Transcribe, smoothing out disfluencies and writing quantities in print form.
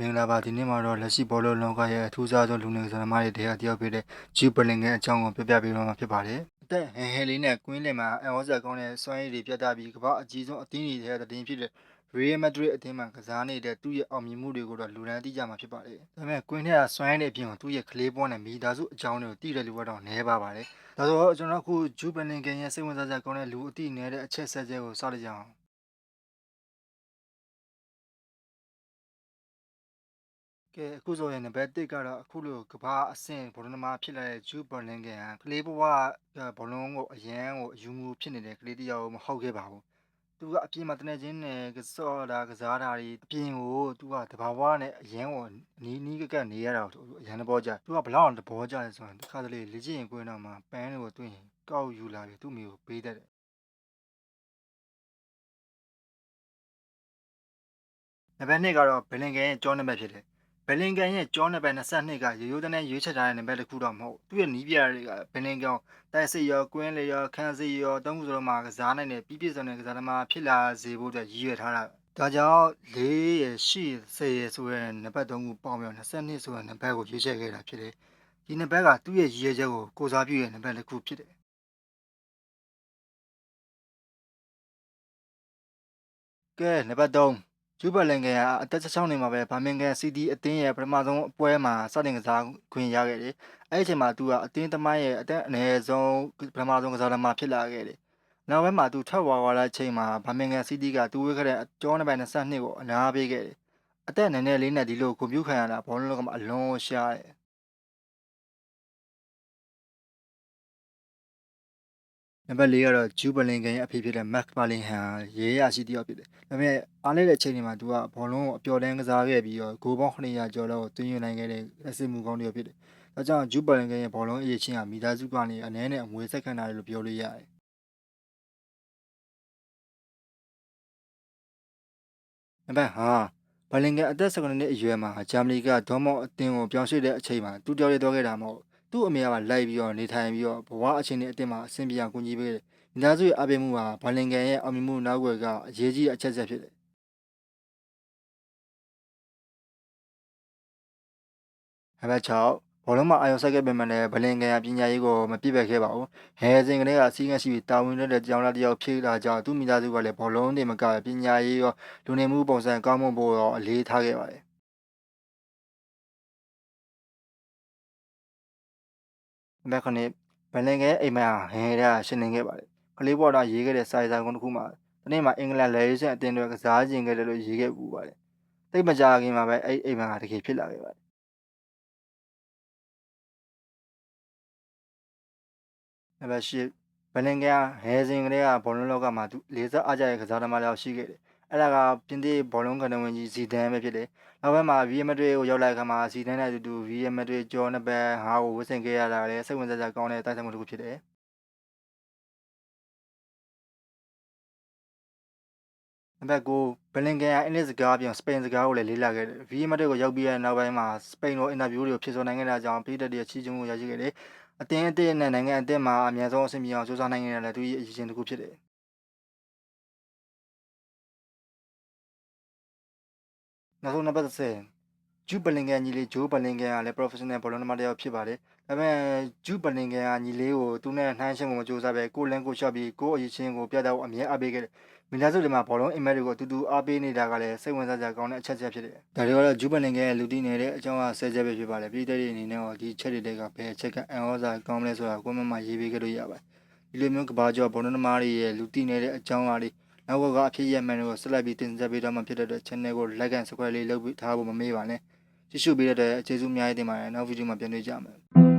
င်္ဂလာပါဒီနေ့မှာတော့လက်ရှိဘောလုံးလောကရဲ့အထူးခြားဆုံးလူငယ်ကစားသမားတွေထဲကတယောက်ဖြစ်တဲ့ဂျူဘလင်ကန်အကြောင်းကိုပြပြပေးတော့မှာဖြစ်ပါတယ်။အသက်ဟန်ဟဲလေးနဲ့ကွင်းလင်မှာအန်ဝါဆာကောင်းတဲ့စွမ်းရည်တွေပြသပြီးကမ္ဘာအကြီးဆုံးအသင်းတွေထဲကတည်ဖြစ်တဲ့ Real Madrid အသင်းမှာကစားနေတဲ့သူ့ရဲ့အောင်မြင်မှုတွေကိုတော့လူတန်းသိကြမှာဖြစ်ပါတယ်။ဒါပေမဲ့ကွင်းထဲကစွမ်းရည်တွေအပြင်သူ့ရဲ့ကလေးပွားနဲ့မိသားစုအကြောင်းတွေကိုသိတဲ့လူကတော့နည်းပါပါတယ်။ဒါဆိုတော့ကျွန်တော်အခုဂျူဘလင်ကန်ရဲ့စိတ်ဝင်စားစရာကောင်းတဲ့လူအသိနေတဲ့အချက်ဆက်ချက်ကိုစလိုက်ကြအောင်။ကဲအခုဆိုရင်နံပါတ်1ကတော့အခုလိုကဘာအဆင့်ဘောလုံးသမားဖြစ်လာတဲ့ဂျူးဘောလင်ကန်ကကလေးဘဝဘောလုံးကိုအရန်ကိုအယူမူဖြစ်နေတဲ့ကလေးတယောက်မဟုတ်ခဲ့ပါဘူး။သူကအပြင်မှာတနေချင်းနဲ့ကစောတာကစားတာတွေအပြင်ကိုသူကတဘာဝနဲ့အရန်ကိုနီးကပ်နေရတာကိုအရန်သဘောကျ။သူကဘလောက်အောင်သဘောကျလဲဆိုရင်တစ်ခါတလေလေ့ကျင့်ရင်ကွင်းတော့မှာပန်းတွေကိုတွေ့ရင်ကောက်ယူလာပြီးသူ့မိကိုပေးတတ်တယ်။နံပါတ်2ကတော့ဘယ်လင်ကန်ရဲ့ကျောင်းနံပါတ်ဖြစ်တယ်။ဘယ်လင်ကန်ရဲ့ကျောင်းနံပါတ်22ကရိုးရိုးတန်းတန်းရွေးချယ်ထားတဲ့နံပါတ်တစ်ခုတော့မဟုတ်။သူ့ရဲ့နီးပြတွေကဘယ်လင်ကန်တိုက်စစ်ရောကွင်းလေရောခန်းစီရောတုံးခုစလုံးမှာကစားနိုင်တဲ့ပြည့်စုံတဲ့ကစားသမားဖြစ်လာစေဖို့အတွက်ရည်ရွယ်ထားတာ။ဒါကြောင့်4ရယ်8ရယ်10ရယ်ဆိုတဲ့နံပါတ်3ခုပေါင်းပြီး22ဆိုတဲ့နံပါတ်ကိုရွေးချယ်ခဲ့တာဖြစ်တယ်။ဒီနံပါတ်ကသူ့ရဲ့ရည်ရွယ်ချက်ကိုကိုစားပြုတဲ့နံပါတ်တစ်ခုဖြစ်တယ်။ကဲနံပါတ်3ဂျူဘလင်ကန်ကအသက်16နှစ်မှာပဲဗာမင်ကန်စီးတီးအသင်းရဲ့ပထမဆုံးအပွဲမှာစတင်ကစားခွင့်ရခဲ့တယ်။အဲ့ဒီအချိန်မှာသူကအသင်းသမိုင်းရဲ့အသက်အနည်းဆုံးပထမဆုံးကစားသမားဖြစ်လာခဲ့တယ်။နောက်ပိုင်းမှာသူထွက်သွားတဲ့အချိန်မှာဗာမင်ကန်စီးတီးကသူဝေးခဲ့တဲ့ကျောင်းနံပါတ်22ကိုအနားပေးခဲ့တယ်။အသက်နည်းနည်းလေးနဲ့ဒီလိုဂုဏ်ပြုခံရတာဘောလုံးလောကမှာအလွန်ရှားတယ်။နံပါတ်4ကတော့ဂျူးဘလင်ကန်ရဲ့အဖေဖြစ်တဲ့မက်ဘာလင်ဟန်ရေးရရှိတယောက်ဖြစ်တယ်။ဒါပေမဲ့အားလေးတဲ့အချိန်တွေမှာသူကဘောလုံးကိုအပျော်တမ်းကစားခဲ့ပြီးတော့ဂိုးပေါင်း900ကျော်လောက်သွင်းယူနိုင်ခဲ့တဲ့လက်စစ်မှုကောင်းတယောက်ဖြစ်တယ်။ဒါကြောင့်ဂျူးဘလင်ကန်ရဲ့ဘောလုံးအရေးချင်းကမိသားစုကနေအနည်းနဲ့အမွေဆက်ခံတာလို့ပြောလို့ရတယ်။နံပါတ်5ဘလင်ကန်အသက်19နှစ်အရွယ်မှာဂျာမနီကဒေါမော့အသင်းကိုပြောင်းရွှေ့တဲ့အချိန်မှာသူတယောက်တည်းသွားခဲ့တာမဟုတ်သူ့အမေကလိုက်ပြီးတော့နေထိုင်ပြီးတော့ဘဝအချိန်နဲ့အသင်းမှာအဆင်ပြေအောင်ကူညီပေးတယ်။မိသားစုရဲ့အပိမှုဟာဘလင်ကန်ရဲ့အောင်မြင်မှုနောက်ွယ်ကအရေးကြီးအချက်ဆက်ဖြစ်တယ်။နံပါတ်6ဘောလုံးမှာအာရုံစိုက်ခဲ့ပေမဲ့လည်းဘလင်ကန်ကပညာရေးကိုမပြည့်ပက်ခဲ့ပါဘူး။ဟဲစဉ်ကလေးကအစည်းအဝေးရှိပြီးတာဝန်တဲ့ကြောင်လာတယောက်ဖြစ်လာကြောင်းသူ့မိသားစုကလည်းဘောလုံးတွေမကပညာရေးရောလူနေမှုပုံစံကောင်းမွန်ဖို့ရောအလေးထားခဲ့ပါတယ်။နံပါတ်9ဘလင်ကန်ရဲ့အိမ်မက်ဟာဟဲတဲ့ရှင်းနေခဲ့ပါတယ်။ကလေးပေါ်တော့ရေးခဲ့တဲ့စာရေးစာကုန်းတစ်ခုမှာဒီနေ့မှာအင်္ဂလန်လဲရေးစင်အသင်းတွေကစားကျင်ခဲ့တယ်လို့ရေးခဲ့ပူပါတယ်။သိပ်မကြခင်မှာပဲအဲ့အိမ်မက်ကတကယ်ဖြစ်လာခဲ့ပါတယ်။နံပါတ်10ဘလင်ကန်ဟဲစဉ်ကလေးကဘောလုံးလောကမှာသူလေးစားအားကြတဲ့ကစားသမားတယောက်ရှိခဲ့တယ်။အဲ့ဒါကပြင်သစ်ဘောလုံးကဏ္ဍဝင်ကြီးဇီဒန်ပဲဖြစ်တယ်။နောက်ပိုင်းမှာဗီယက်မက်ဒရစ်ကိုရောက်လာတဲ့အခါမှာဇီဒန်နဲ့အတူတူဗီယက်မက်ဒရစ်ကျော်နံပါတ်5ကိုဝတ်ဆင်ခဲ့ရတာလည်းစိတ်ဝင်စားစရာကောင်းတဲ့တိုက်ဆိုင်မှုတစ်ခုဖြစ်တယ်။နံပါတ်9ဘလင်ကန်ကအင်္ဂလိပ်စကားပြင်စပိန်စကားကိုလည်းလေ့လာခဲ့တယ်။ဗီယက်မက်ဒရစ်ကိုရောက်ပြီးတဲ့နောက်ပိုင်းမှာစပိန်လိုအင်တာဗျူးတွေကိုဖြေဆိုနိုင်ခဲ့တာကြောင့်ပြည်သက်တွေချီးကျူးမှုရရှိခဲ့တယ်။အသင်းနဲ့နိုင်ငံအသင်းမှာအများဆုံးအဆင့်ပြေအောင်စူးစမ်းနိုင်ခဲ့တယ်လည်းသူရဲ့အရေးချင်းတစ်ခုဖြစ်တယ်။နောက်ဆုံးနံပါတ်10ဂျူးဘလင်ကန်ညီလေးဂျိုးဘလင်ကန်ကလည်း professional ဘောလုံးသမားတစ်ယောက်ဖြစ်ပါတယ်။ဒါပေမဲ့ဂျူးဘလင်ကန်ကညီလေးကိုသူနဲ့နှိုင်းယှဉ်ဖို့မကြိုးစားပဲကိုလန်းကိုရှော့ပြီးကိုအရေးချင်းကိုပြတ်တော့အမြဲအားပေးခဲ့တယ်။မိသားစုတွေမှာဘောလုံးအိမ်မက်တွေကိုအတူတူအားပေးနေတာကလည်းစိတ်ဝင်စားစရာကောင်းတဲ့အချက်ဖြစ်တယ်။ဒါတွေကတော့ဂျူးဘလင်ကန်ရဲ့လူတီနေတဲ့အကြောင်းအဆဲချက်ပဲဖြစ်ပါတယ်။ပြည်သက်တွေအနေနဲ့တော့ဒီချက်တွေကဘယ်အချက်ကအန်ဩဇာကောင်းမလဲဆိုတာကိုမမရေးပေးခဲ့လို့ရပါတယ်။ဒီလိုမျိုးကဘာကျော်ဘောလုံးသမားတွေရဲ့လူတီနေတဲ့အကြောင်းအရာတွေနောက်ကအဖြစ်ရမှန်တွေကိုဆက်လက်ပြီးတင်ဆက်ပေးတော့မှဖြစ်တဲ့အတွက် channel ကို like and subscribe လေးလုပ်ပြီးထားဖို့မမေ့ပါနဲ့ကြည့်ရှုပေးတဲ့အတွက်ကျေးဇူးအများကြီးတင်ပါတယ်နောက်ဗီဒီယိုမှာပြန်တွေ့ကြမယ်